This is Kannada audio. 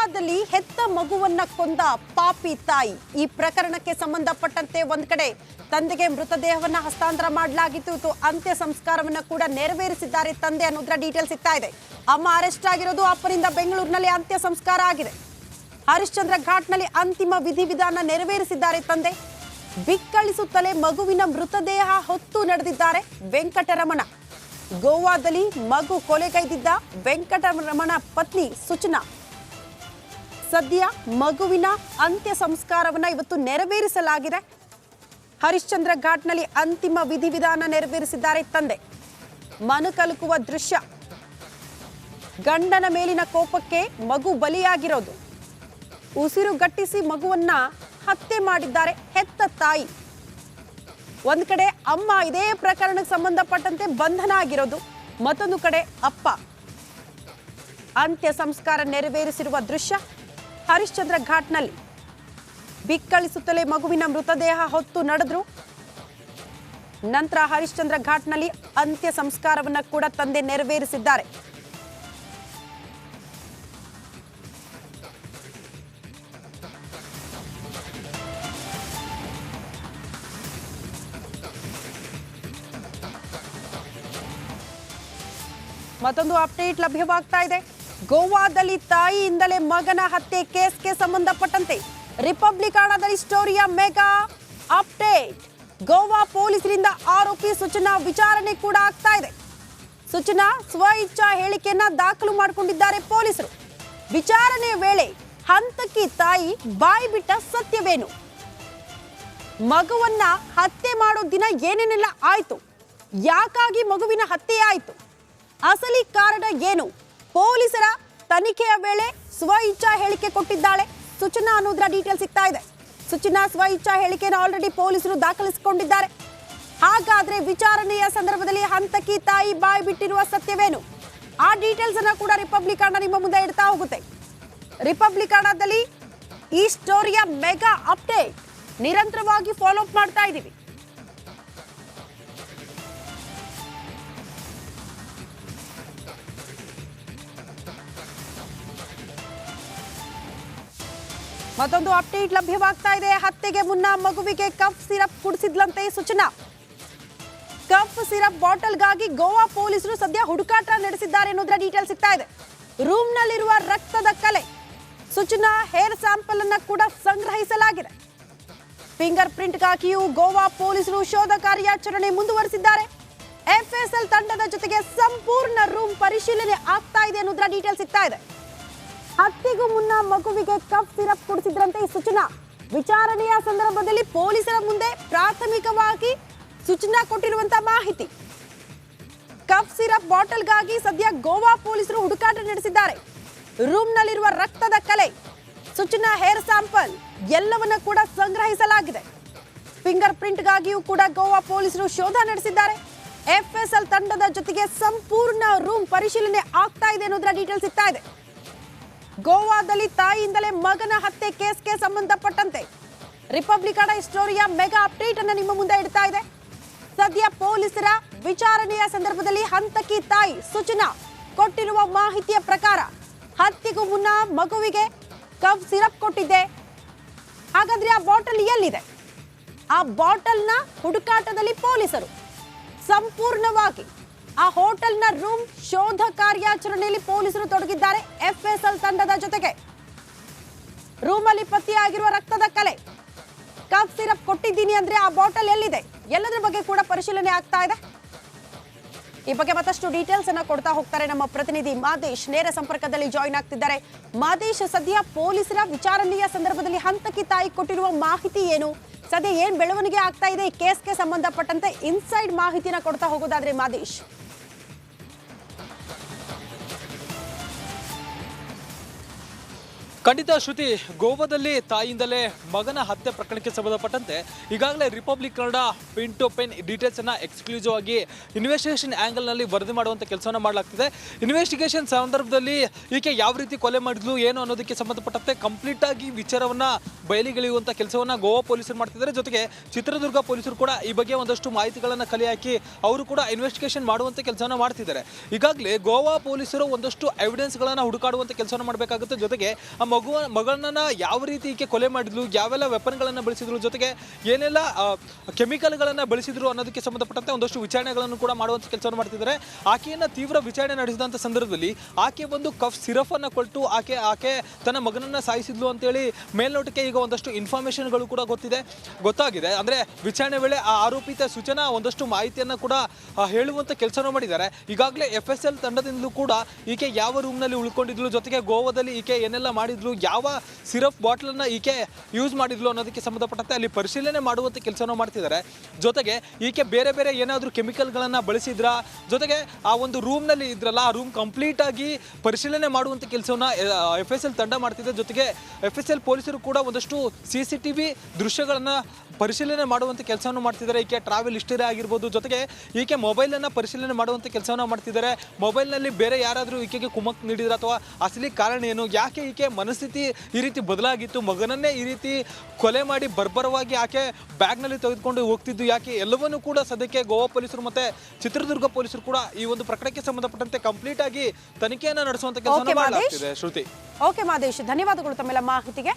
ಗೋವಾದಲ್ಲಿ ಹೆತ್ತ ಮಗುವನ್ನ ಕೊಂದ ಪಾಪಿ ತಾಯಿ. ಈ ಪ್ರಕರಣಕ್ಕೆ ಸಂಬಂಧಪಟ್ಟಂತೆ ಒಂದ್ ಕಡೆ ತಂದೆಗೆ ಮೃತದೇಹವನ್ನ ಹಸ್ತಾಂತರ ಮಾಡಲಾಗಿತ್ತು. ಅಂತ್ಯ ಸಂಸ್ಕಾರವನ್ನ ಕೂಡ ನೆರವೇರಿಸಿದ್ದಾರೆ ತಂದೆ ಅನ್ನೋದ್ರ ಡೀಟೇಲ್ ಸಿಗ್ತಾ ಇದೆ. ಅಮ್ಮ ಅರೆಸ್ಟ್ ಆಗಿರೋದು, ಅಪ್ಪನಿಂದ ಬೆಂಗಳೂರಿನಲ್ಲಿ ಅಂತ್ಯ ಸಂಸ್ಕಾರ ಆಗಿದೆ. ಹರಿಶ್ಚಂದ್ರ ಘಾಟ್ನಲ್ಲಿ ಅಂತಿಮ ವಿಧಿವಿಧಾನ ನೆರವೇರಿಸಿದ್ದಾರೆ ತಂದೆ. ಬಿಕ್ಕಳಿಸುತ್ತಲೇ ಮಗುವಿನ ಮೃತದೇಹ ಹೊತ್ತು ನಡೆದಿದ್ದಾರೆ ವೆಂಕಟರಮಣ. ಗೋವಾದಲ್ಲಿ ಮಗು ಕೊಲೆಗೈದಿದ್ದ ವೆಂಕಟರಮಣ ಪತ್ನಿ ಸುಚನಾ ಸದ್ಯ ಮಗುವಿನ ಅಂತ್ಯ ಸಂಸ್ಕಾರವನ್ನ ಇವತ್ತು ನೆರವೇರಿಸಲಾಗಿದೆ. ಹರಿಶ್ಚಂದ್ರ ಘಾಟ್ನಲ್ಲಿ ಅಂತಿಮ ವಿಧಿವಿಧಾನ ನೆರವೇರಿಸಿದ್ದಾರೆ ತಂದೆ. ಮನಕಲುಕುವ ದೃಶ್ಯ. ಗಂಡನ ಮೇಲಿನ ಕೋಪಕ್ಕೆ ಮಗು ಬಲಿಯಾಗಿರೋದು. ಉಸಿರುಗಟ್ಟಿಸಿ ಮಗುವನ್ನ ಹತ್ಯೆ ಮಾಡಿದ್ದಾರೆ ಹೆತ್ತ ತಾಯಿ. ಒಂದ್ ಕಡೆ ಅಮ್ಮ ಇದೇ ಪ್ರಕರಣಕ್ಕೆ ಸಂಬಂಧಪಟ್ಟಂತೆ ಬಂಧನ ಆಗಿರೋದು, ಮತ್ತೊಂದು ಕಡೆ ಅಪ್ಪ. ಅಂತ್ಯ ಸಂಸ್ಕಾರ ನೆರವೇರಿಸಿರುವ ದೃಶ್ಯ ಹರಿಶ್ಚಂದ್ರ ಘಾಟ್ನಲ್ಲಿ. ಬಿಕ್ಕಳಿಸುತ್ತಲೇ ಮಗುವಿನ ಮೃತದೇಹ ಹೊತ್ತು ನಡೆದ್ರು. ನಂತರ ಹರಿಶ್ಚಂದ್ರ ಘಾಟ್ನಲ್ಲಿ ಅಂತ್ಯ ಸಂಸ್ಕಾರವನ್ನ ಕೂಡ ತಂದೆ ನೆರವೇರಿಸಿದ್ದಾರೆ. ಮತ್ತೊಂದು ಅಪ್ಡೇಟ್ ಲಭ್ಯವಾಗ್ತಾ ಇದೆ. ಗೋವಾದಲ್ಲಿ ತಾಯಿಯಿಂದಲೇ ಮಗನ ಹತ್ಯೆ ಕೇಸ್ಗೆ ಸಂಬಂಧಪಟ್ಟಂತೆ ರಿಪಬ್ಲಿಕಾಣದಲ್ಲಿ ಸ್ಟೋರಿಯ ಮೆಗಾ ಅಪ್ಡೇಟ್. ಗೋವಾ ಪೊಲೀಸರಿಂದ ಆರೋಪಿ ಸುಚನಾ ವಿಚಾರಣೆ ಕೂಡ ಆಗ್ತಾ ಇದೆ. ಸುಚನಾ ಸ್ವ ಇಚ್ಛಾ ಹೇಳಿಕೆಯನ್ನ ದಾಖಲು ಮಾಡಿಕೊಂಡಿದ್ದಾರೆ ಪೊಲೀಸರು. ವಿಚಾರಣೆ ವೇಳೆ ಹಂತಕಿ ತಾಯಿ ಬಾಯಿ ಬಿಟ್ಟ ಸತ್ಯವೇನು? ಮಗುವನ್ನ ಹತ್ಯೆ ಮಾಡೋ ದಿನ ಏನೇನೆಲ್ಲ ಆಯ್ತು? ಯಾಕಾಗಿ ಮಗುವಿನ ಹತ್ಯೆ ಆಯ್ತು? ಅಸಲಿ ಕಾರಣ ಏನು? ಪೊಲೀಸರ ತನಿಖೆಯ ವೇಳೆ ಸ್ವ ಇಚ್ಛಾ ಹೇಳಿಕೆ ಕೊಟ್ಟಿದ್ದಾಳೆ ಸುಚನಾ ಅನ್ನೋದ್ರ ಡೀಟೇಲ್ ಸಿಗ್ತಾ ಇದೆ. ಸುಚನಾ ಸ್ವ ಇಚ್ಛಾ ಹೇಳಿಕೆಯನ್ನು ಆಲ್ರೆಡಿ ಪೊಲೀಸರು ದಾಖಲಿಸಿಕೊಂಡಿದ್ದಾರೆ. ಹಾಗಾದ್ರೆ ವಿಚಾರಣೆಯ ಸಂದರ್ಭದಲ್ಲಿ ಹಂತಕಿ ತಾಯಿ ಬಾಯಿ ಬಿಟ್ಟಿರುವ ಸತ್ಯವೇನು? ಆ ಡೀಟೇಲ್ಸ್ ಅನ್ನ ಕೂಡ ರಿಪಬ್ಲಿಕಾಣ ನಿಮ್ಮ ಮುಂದೆ ಇಡ್ತಾ ಹೋಗುತ್ತೆ. ರಿಪಬ್ಲಿಕಾಣದಲ್ಲಿ ಈ ಸ್ಟೋರಿಯ ಮೆಗಾ ಅಪ್ಡೇಟ್ ನಿರಂತರವಾಗಿ ಫಾಲೋ ಅಪ್ ಮಾಡ್ತಾ ಇದ್ದೀವಿ. ಮತ್ತೊಂದು ಅಪ್ಡೇಟ್ ಲಭ್ಯವಾಗ್ತಾ ಇದೆ. ಹತ್ಯೆಗೆ ಮುನ್ನ ಮಗುವಿಗೆ ಕಫ್ ಸಿರಪ್ ಕುಡಿಸಿದ್ಲಂತೆ ಸುಚನಾ. ಕಫ್ ಸಿರಪ್ ಬಾಟಲ್ಗಾಗಿ ಗೋವಾ ಪೊಲೀಸರು ಸದ್ಯ ಹುಡುಕಾಟ ನಡೆಸಿದ್ದಾರೆ ಅನ್ನೋದ್ರ ಡೀಟೇಲ್ ಸಿಗ್ತಾ ಇದೆ. ರೂಮ್ನಲ್ಲಿರುವ ರಕ್ತದ ಕಲೆ, ಸುಚನಾ ಹೇರ್ ಸ್ಯಾಂಪಲ್ ಅನ್ನ ಕೂಡ ಸಂಗ್ರಹಿಸಲಾಗಿದೆ. ಫಿಂಗರ್ ಪ್ರಿಂಟ್ಗಾಗಿಯೂ ಗೋವಾ ಪೊಲೀಸರು ಶೋಧ ಕಾರ್ಯಾಚರಣೆ ಮುಂದುವರೆಸಿದ್ದಾರೆ. ಎಫ್ಎಸ್ಎಲ್ ತಂಡದ ಜೊತೆಗೆ ಸಂಪೂರ್ಣ ರೂಮ್ ಪರಿಶೀಲನೆ ಆಗ್ತಾ ಇದೆ ಅನ್ನೋದ್ರ ಡೀಟೇಲ್ ಸಿಗ್ತಾ ಇದೆ. ಹತ್ಯೆಗೂ ಮುನ್ನ ಮಗುವಿಗೆ ಕಫ್ ಸಿರಪ್ ಕುಡಿಸಿದ್ರಂತೆ ಸುಚನಾ. ವಿಚಾರಣೆಯ ಸಂದರ್ಭದಲ್ಲಿ ಪೊಲೀಸರ ಮುಂದೆ ಪ್ರಾಥಮಿಕವಾಗಿ ಸುಚನಾ ಕೊಟ್ಟಿರುವಂತಹ ಮಾಹಿತಿ. ಕಫ್ ಸಿರಪ್ ಬಾಟಲ್ಗಾಗಿ ಸದ್ಯ ಗೋವಾ ಪೊಲೀಸರು ಹುಡುಕಾಟ ನಡೆಸಿದ್ದಾರೆ. ರೂಮ್ನಲ್ಲಿರುವ ರಕ್ತದ ಕಲೆ, ಸುಚನಾ ಹೇರ್ ಸ್ಯಾಂಪಲ್ ಎಲ್ಲವನ್ನ ಕೂಡ ಸಂಗ್ರಹಿಸಲಾಗಿದೆ. ಫಿಂಗರ್ ಪ್ರಿಂಟ್ಗಾಗಿಯೂ ಕೂಡ ಗೋವಾ ಪೊಲೀಸರು ಶೋಧ ನಡೆಸಿದ್ದಾರೆ. ಎಫ್ಎಸ್ಎಲ್ ತಂಡದ ಜೊತೆಗೆ ಸಂಪೂರ್ಣ ರೂಮ್ ಪರಿಶೀಲನೆ ಆಗ್ತಾ ಇದೆ ಅನ್ನೋದ್ರ ಡೀಟೇಲ್ ಸಿಗ್ತಾ ಇದೆ. ಗೋವಾದಲ್ಲಿ ತಾಯಿಯಿಂದಲೇ ಮಗನ ಹತ್ಯೆ ಕೇಸ್ಗೆ ಸಂಬಂಧಪಟ್ಟಂತೆ ರಿಪಬ್ಲಿಕಾಣ ಸ್ಟೋರಿಯ ಮೆಗಾ ಅಪ್ಡೇಟ್ ಅನ್ನು ನಿಮ್ಮ ಮುಂದೆ ಇಡ್ತಾ ಇದೆ. ಸದ್ಯ ಪೊಲೀಸರ ವಿಚಾರಣೆಯ ಸಂದರ್ಭದಲ್ಲಿ ಹಂತಕಿ ತಾಯಿ ಸುಚನಾ ಕೊಟ್ಟಿರುವ ಮಾಹಿತಿಯ ಪ್ರಕಾರ ಹತ್ಯೆಗೂ ಮುನ್ನ ಮಗುವಿಗೆ ಕಫ್ ಸಿರಪ್ ಕೊಟ್ಟಿದ್ದೆ. ಹಾಗಾದ್ರೆ ಆ ಬಾಟಲ್ ಎಲ್ಲಿದೆ? ಆ ಬಾಟಲ್ನ ಹುಡುಕಾಟದಲ್ಲಿ ಪೊಲೀಸರು ಸಂಪೂರ್ಣವಾಗಿ ಆ ಹೋಟೆಲ್ನ ರೂಮ್ ಶೋಧ ಕಾರ್ಯಾಚರಣೆಯಲ್ಲಿ ಪೊಲೀಸರು ತೊಡಗಿದ್ದಾರೆ. ಎಫ್ಎಸ್ಎಲ್ ತಂಡದ ಜೊತೆಗೆ ರೂಮಲ್ಲಿ ಪತ್ತೆಯಾಗಿರುವ ರಕ್ತದ ಕಲೆ, ಕಫ್ ಸಿರಪ್ ಕೊಟ್ಟಿದ್ದೀನಿ ಅಂದ್ರೆ ಆ ಬಾಟಲ್ ಎಲ್ಲಿದೆ, ಎಲ್ಲದರ ಬಗ್ಗೆ ಕೂಡ ಪರಿಶೀಲನೆ ಆಗ್ತಾ ಇದೆ. ಈ ಬಗ್ಗೆ ಮತ್ತಷ್ಟು ಡೀಟೇಲ್ಸ್ ಅನ್ನ ಕೊಡ್ತಾ ಹೋಗ್ತಾರೆ ನಮ್ಮ ಪ್ರತಿನಿಧಿ ಮಾದೇಶ್. ನೇರ ಸಂಪರ್ಕದಲ್ಲಿ ಜಾಯಿನ್ ಆಗ್ತಿದ್ದಾರೆ. ಮಾದೇಶ್, ಸದ್ಯ ಪೊಲೀಸರ ವಿಚಾರಣೆಯ ಸಂದರ್ಭದಲ್ಲಿ ಹಂತಕಿ ತಾಯಿ ಕೊಟ್ಟಿರುವ ಮಾಹಿತಿ ಏನು? ಸದ್ಯ ಏನ್ ಬೆಳವಣಿಗೆ ಆಗ್ತಾ ಇದೆ ಈ ಕೇಸ್ಗೆ ಸಂಬಂಧಪಟ್ಟಂತೆ ಇನ್ಸೈಡ್ ಮಾಹಿತಿನ ಕೊಡ್ತಾ ಹೋಗೋದಾದ್ರೆ ಮಾದೇಶ್. ಖಂಡಿತ ಶ್ರುತಿ, ಗೋವಾದಲ್ಲಿ ತಾಯಿಯಿಂದಲೇ ಮಗನ ಹತ್ಯೆ ಪ್ರಕರಣಕ್ಕೆ ಸಂಬಂಧಪಟ್ಟಂತೆ ಈಗಾಗಲೇ Republic Kannada pin to pin details ಅನ್ನ ಎಕ್ಸ್ಕ್ಲೂಸಿವ್ ಆಗಿ ಇನ್ವೆಸ್ಟಿಗೇಷನ್ ಆಂಗಲ್ ನಲ್ಲಿ ವರದಿ ಮಾಡುವಂತ ಕೆಲಸವನ್ನ ಮಾಡಲಾಗ್ತಿದೆ. ಇನ್ವೆಸ್ಟಿಗೇಷನ್ ಸಂದರ್ಭದಲ್ಲಿ ಈಕೆ ಯಾವ ರೀತಿ ಕೊಲೆ ಮಾಡಿದ್ಲು ಏನು ಅನ್ನೋದಕ್ಕೆ ಸಂಬಂಧಪಟ್ಟಂತೆ ಕಂಪ್ಲೀಟ್ ಆಗಿ ವಿಚಾರವನ್ನ ಬಯಲಿಗೆಳೆಯುವಂತ ಕೆಲಸವನ್ನ ಗೋವಾ ಪೊಲೀಸರು ಮಾಡ್ತಿದ್ದಾರೆ. ಜೊತೆಗೆ ಚಿತ್ರದುರ್ಗ ಪೊಲೀಸರು ಕೂಡ ಈ ಬಗ್ಗೆ ಒಂದಷ್ಟು ಮಾಹಿತಿಗಳನ್ನ ಕಲೆ ಹಾಕಿ ಅವರು ಕೂಡ ಇನ್ವೆಸ್ಟಿಗೇಷನ್ ಮಾಡುವಂತ ಕೆಲಸವನ್ನ ಮಾಡ್ತಿದ್ದಾರೆ. ಈಗಾಗಲೇ ಗೋವಾ ಪೊಲೀಸರು ಒಂದಷ್ಟು ಎವಿಡೆನ್ಸ್ ಗಳನ್ನ ಹುಡುಕಾಡುವಂತ ಕೆಲಸವನ್ನ ಮಾಡಬೇಕಾಗುತ್ತೆ. ಜೊತೆಗೆ ಆ ಮಗಳನ್ನ ಯಾವ ರೀತಿ ಈಕೆ ಕೊಲೆ ಮಾಡಿದ್ಲು, ಯಾವೆಲ್ಲ ವೆಪನ್ಗಳನ್ನು ಬಳಸಿದ್ರು, ಜೊತೆಗೆ ಏನೆಲ್ಲ ಕೆಮಿಕಲ್ಗಳನ್ನು ಬಳಸಿದ್ರು ಅನ್ನೋದಕ್ಕೆ ಸಂಬಂಧಪಟ್ಟಂತೆ ಒಂದಷ್ಟು ವಿಚಾರಣೆಗಳನ್ನು ಕೂಡ ಮಾಡುವಂಥ ಕೆಲಸವನ್ನು ಮಾಡ್ತಿದ್ದಾರೆ. ಆಕೆಯನ್ನು ತೀವ್ರ ವಿಚಾರಣೆ ನಡೆಸಿದಂಥ ಸಂದರ್ಭದಲ್ಲಿ ಆಕೆ ಒಂದು ಕಫ್ ಸಿರಫ್ ಅನ್ನು ಕೊಟ್ಟು ಆಕೆ ತನ್ನ ಮಗನನ್ನ ಸಾಯಿಸಿದ್ಲು ಅಂತೇಳಿ ಮೇಲ್ನೋಟಕ್ಕೆ ಈಗ ಒಂದಷ್ಟು ಇನ್ಫಾರ್ಮೇಶನ್ಗಳು ಕೂಡ ಗೊತ್ತಾಗಿದೆ. ಅಂದ್ರೆ ವಿಚಾರಣೆ ವೇಳೆ ಆ ಆರೋಪಿತ ಸೂಚನಾ ಒಂದಷ್ಟು ಮಾಹಿತಿಯನ್ನು ಕೂಡ ಹೇಳುವಂತ ಕೆಲಸವನ್ನು ಮಾಡಿದ್ದಾರೆ. ಈಗಾಗಲೇ FSL ತಂಡದಿಂದಲೂ ಕೂಡ ಈಕೆ ಯಾವ ರೂಮ್ನಲ್ಲಿ ಉಳ್ಕೊಂಡಿದ್ಲು, ಜೊತೆಗೆ ಗೋವಾದಲ್ಲಿ ಈಕೆ ಏನೆಲ್ಲ ಮಾಡಿದ್ಲು, ಯಾವ ಸಿರಫ್ ಬಾಟ್ಲನ್ನು ಈಕೆ ಯೂಸ್ ಮಾಡಿದ್ಲು ಅನ್ನೋದಕ್ಕೆ ಸಂಬಂಧಪಟ್ಟಂತೆ ಅಲ್ಲಿ ಪರಿಶೀಲನೆ ಮಾಡುವಂಥ ಕೆಲಸವನ್ನು ಮಾಡ್ತಿದ್ದಾರೆ. ಜೊತೆಗೆ ಈಕೆ ಬೇರೆ ಬೇರೆ ಏನಾದರೂ ಕೆಮಿಕಲ್ಗಳನ್ನು ಬಳಸಿದ್ರ, ಜೊತೆಗೆ ಆ ಒಂದು ರೂಮ್ನಲ್ಲಿ ಇದ್ರಲ್ಲ ಆ ರೂಮ್ ಕಂಪ್ಲೀಟ್ ಆಗಿ ಪರಿಶೀಲನೆ ಮಾಡುವಂಥ ಕೆಲಸವನ್ನು FSL ತಂಡ ಮಾಡ್ತಿದೆ. ಜೊತೆಗೆ FSL ಪೊಲೀಸರು ಕೂಡ ಒಂದಷ್ಟು CCTV ದೃಶ್ಯಗಳನ್ನು ಪರಿಶೀಲನೆ ಮಾಡುವಂಥ ಕೆಲಸವನ್ನು ಮಾಡ್ತಿದ್ದಾರೆ. ಈಕೆ ಟ್ರಾವೆಲ್ ಹಿಸ್ಟರಿ ಆಗಿರ್ಬೋದು, ಜೊತೆಗೆ ಈಕೆ ಮೊಬೈಲನ್ನು ಪರಿಶೀಲನೆ ಮಾಡುವಂಥ ಕೆಲಸವನ್ನು ಮಾಡ್ತಿದ್ದಾರೆ. ಮೊಬೈಲ್ನಲ್ಲಿ ಬೇರೆ ಯಾರಾದರೂ ಈಕೆಗೆ ಕುಮ್ಮಕ್ ನೀಡಿದ್ರೆ ಅಥವಾ ಅಸಲಿ ಕಾರಣ ಏನು, ಯಾಕೆ ಈಕೆ ಮನಸ್ಥಿತಿ ಈ ರೀತಿ ಬದಲಾಗಿತ್ತು, ಮಗನನ್ನೇ ಈ ರೀತಿ ಕೊಲೆ ಮಾಡಿ ಬರ್ಬರವಾಗಿ ಆಕೆ ಬ್ಯಾಗ್ನಲ್ಲಿ ತೆಗೆದುಕೊಂಡು ಹೋಗ್ತಿದ್ದು ಯಾಕೆ, ಎಲ್ಲವನ್ನೂ ಕೂಡ ಸದ್ಯಕ್ಕೆ ಗೋವಾ ಪೊಲೀಸರು ಮತ್ತೆ ಚಿತ್ರದುರ್ಗ ಪೊಲೀಸರು ಕೂಡ ಈ ಒಂದು ಪ್ರಕರಣಕ್ಕೆ ಸಂಬಂಧಪಟ್ಟಂತೆ ಕಂಪ್ಲೀಟ್ ಆಗಿ ತನಿಖೆಯನ್ನು ನಡೆಸುವಂತ ಕೆಲಸ ಮಾಡಲಾಗ್ತಿದೆ. ಶ್ರುತಿ. ಓಕೆ ಮಾದೇಶ್, ಧನ್ಯವಾದಗಳು ತಮ್ಮೆಲ್ಲ ಮಾಹಿತಿಗೆ.